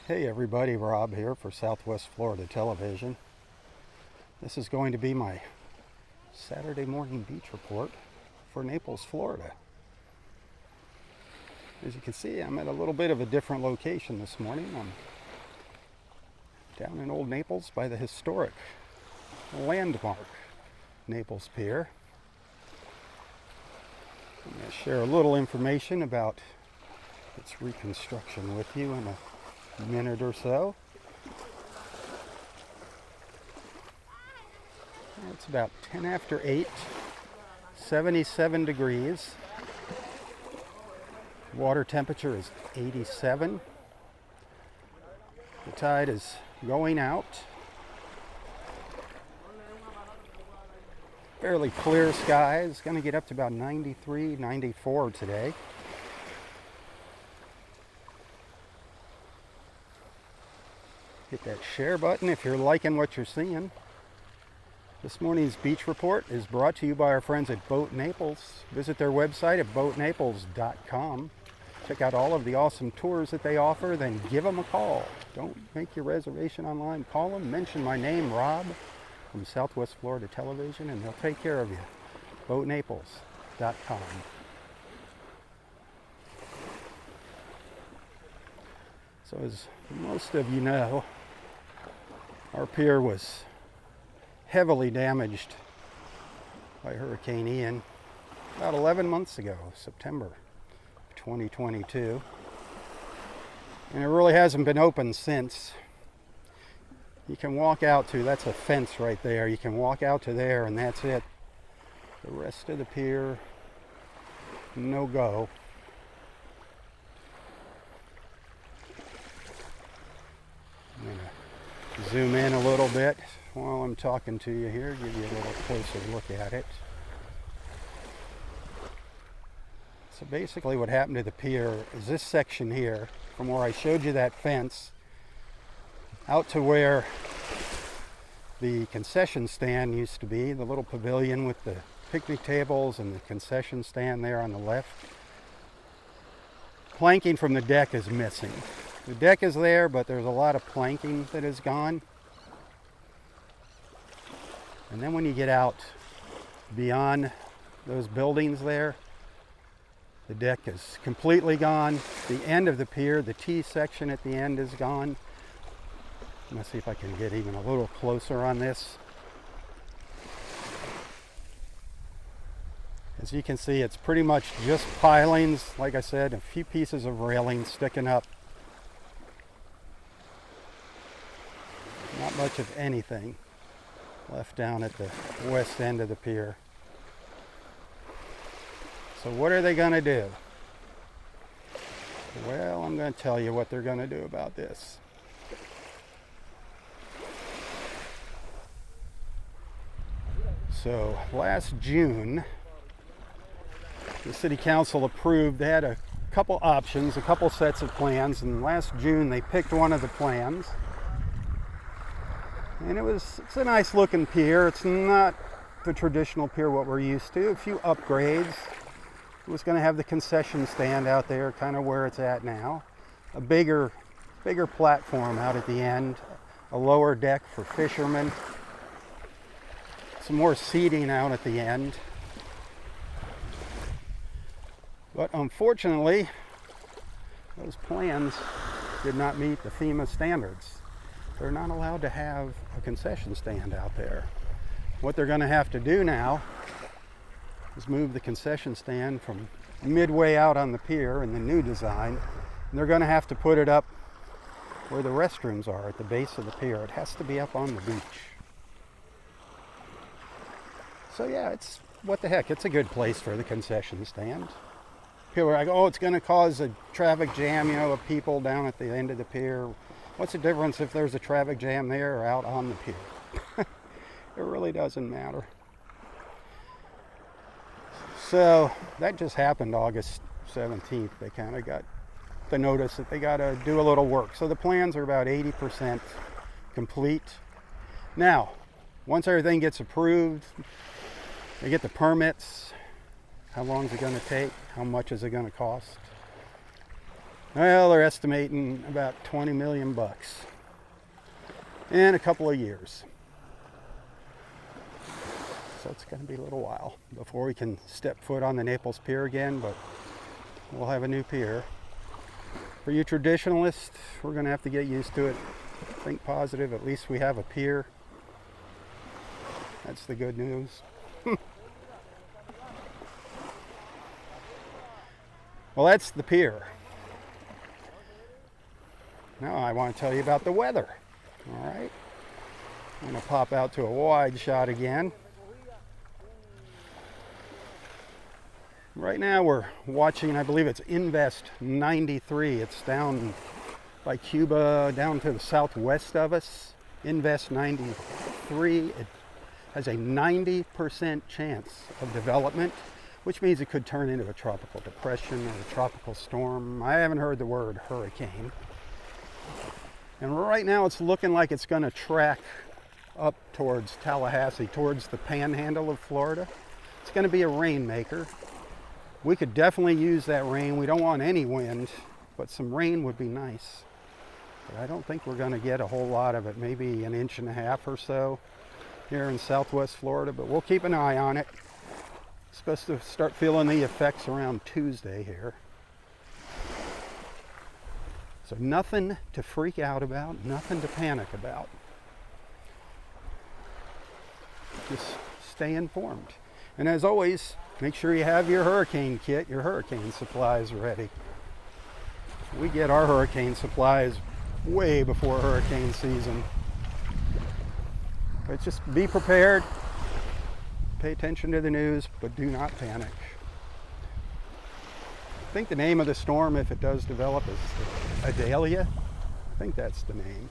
Hey everybody, Rob here for Southwest Florida Television. This is going to be my Saturday morning beach report for Naples, Florida. As you can see, I'm at a little bit of a different location this morning. I'm down in Old Naples by the historic landmark Naples Pier. I'm going to share a little information about its reconstruction with you in a minute or so. It's about 10 after 8, 77 degrees. Water temperature is 87. The tide is going out. Fairly clear skies. Going to get up to about 93, 94 today. Hit that share button if you're liking what you're seeing. This morning's beach report is brought to you by our friends at Boat Naples. Visit their website at boatnaples.com. Check out all of the awesome tours that they offer, then give them a call. Don't make your reservation online. Call them, mention my name, Rob, from Southwest Florida Television, and they'll take care of you. boatnaples.com. So as most of you know, our pier was heavily damaged by Hurricane Ian about 11 months ago, September 2022. And it really hasn't been open since. You can walk out to, that's a fence right there, you can walk out to there and that's it. The rest of the pier, no go. I'm going to zoom in a little bit while I'm talking to you here, give you a little closer look at it. So basically what happened to the pier is this section here, from where I showed you that fence, out to where the concession stand used to be, the little pavilion with the picnic tables and the concession stand there on the left. Planking from the deck is missing. The deck is there, but there's a lot of planking that is gone. And then when you get out beyond those buildings there, the deck is completely gone. The end of the pier, the T section at the end is gone. I'm going to see if I can get even a little closer on this. As you can see, it's pretty much just pilings. Like I said, a few pieces of railing sticking up. Not much of anything left down at the west end of the pier. So what are they going to do? Well, I'm going to tell you what they're going to do about this. So last June, the city council approved, they had a couple options, a couple sets of plans, and last June they picked one of the plans. And it's a nice looking pier. It's not the traditional pier what we're used to. A few upgrades. It was going to have the concession stand out there, kind of where it's at now. A bigger platform out at the end. A lower deck for fishermen. Some more seating out at the end. But unfortunately, those plans did not meet the FEMA standards. They're not allowed to have a concession stand out there. What they're going to have to do now is move the concession stand from midway out on the pier in the new design. And they're going to have to put it up where the restrooms are at the base of the pier. It has to be up on the beach. So yeah, it's, what the heck, it's a good place for the concession stand. People are like, oh, it's going to cause a traffic jam, of people down at the end of the pier. What's the difference if there's a traffic jam there or out on the pier? It really doesn't matter. So that just happened August 17th. They kind of got the notice that they got to do a little work. So the plans are about 80% complete. Now, once everything gets approved, they get the permits. How long is it going to take? How much is it going to cost? Well, they're estimating about 20 million bucks in a couple of years. So it's going to be a little while before we can step foot on the Naples Pier again, but we'll have a new pier. For you traditionalists, we're going to have to get used to it. Think positive, at least we have a pier. That's the good news. Well, that's the pier. Now I want to tell you about the weather. All right. I'm going to pop out to a wide shot again. Right now we're watching, I believe it's Invest 93. It's down by Cuba, down to the southwest of us. Invest 93. It has a 90% chance of development, which means it could turn into a tropical depression or a tropical storm. I haven't heard the word hurricane. And right now it's looking like it's going to track up towards Tallahassee, towards the panhandle of Florida. It's going to be a rainmaker. We could definitely use that rain. We don't want any wind, but some rain would be nice. But I don't think we're going to get a whole lot of it, maybe an inch and a half or so here in southwest Florida, but we'll keep an eye on it. It's supposed to start feeling the effects around Tuesday here. So nothing to freak out about, nothing to panic about. Just stay informed. And as always, make sure you have your hurricane kit, your hurricane supplies ready. We get our hurricane supplies way before hurricane season. But just be prepared, pay attention to the news, but do not panic. I think the name of the storm, if it does develop, is Adalia. I think that's the name.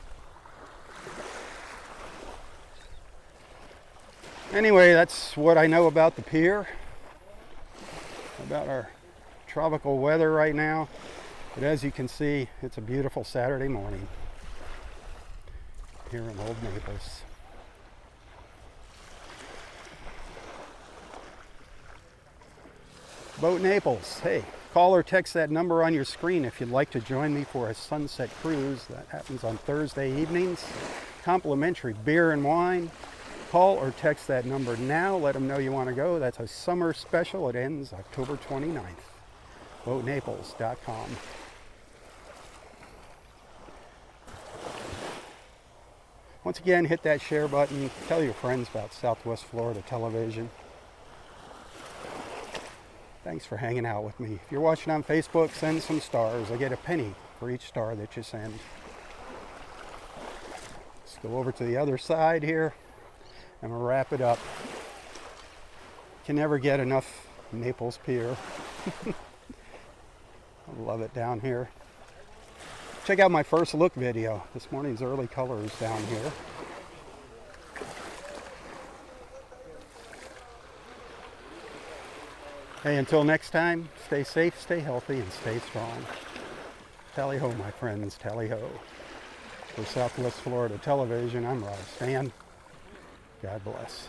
Anyway, that's what I know about the pier, about our tropical weather right now. But as you can see, it's a beautiful Saturday morning here in Old Naples. Boat Naples. Hey, call or text that number on your screen if you'd like to join me for a sunset cruise. That happens on Thursday evenings. Complimentary beer and wine. Call or text that number now. Let them know you want to go. That's a summer special. It ends October 29th. BoatNaples.com. Once again, hit that share button. Tell your friends about Southwest Florida television. Thanks for hanging out with me. If you're watching on Facebook, send some stars. I get a penny for each star that you send. Let's go over to the other side here and we'll wrap it up. Can never get enough Naples Pier. I love it down here. Check out my first look video. This morning's early colors down here. Hey, until next time, stay safe, stay healthy, and stay strong. Tally ho, my friends, tally ho. For Southwest Florida Television, I'm Robb. God bless.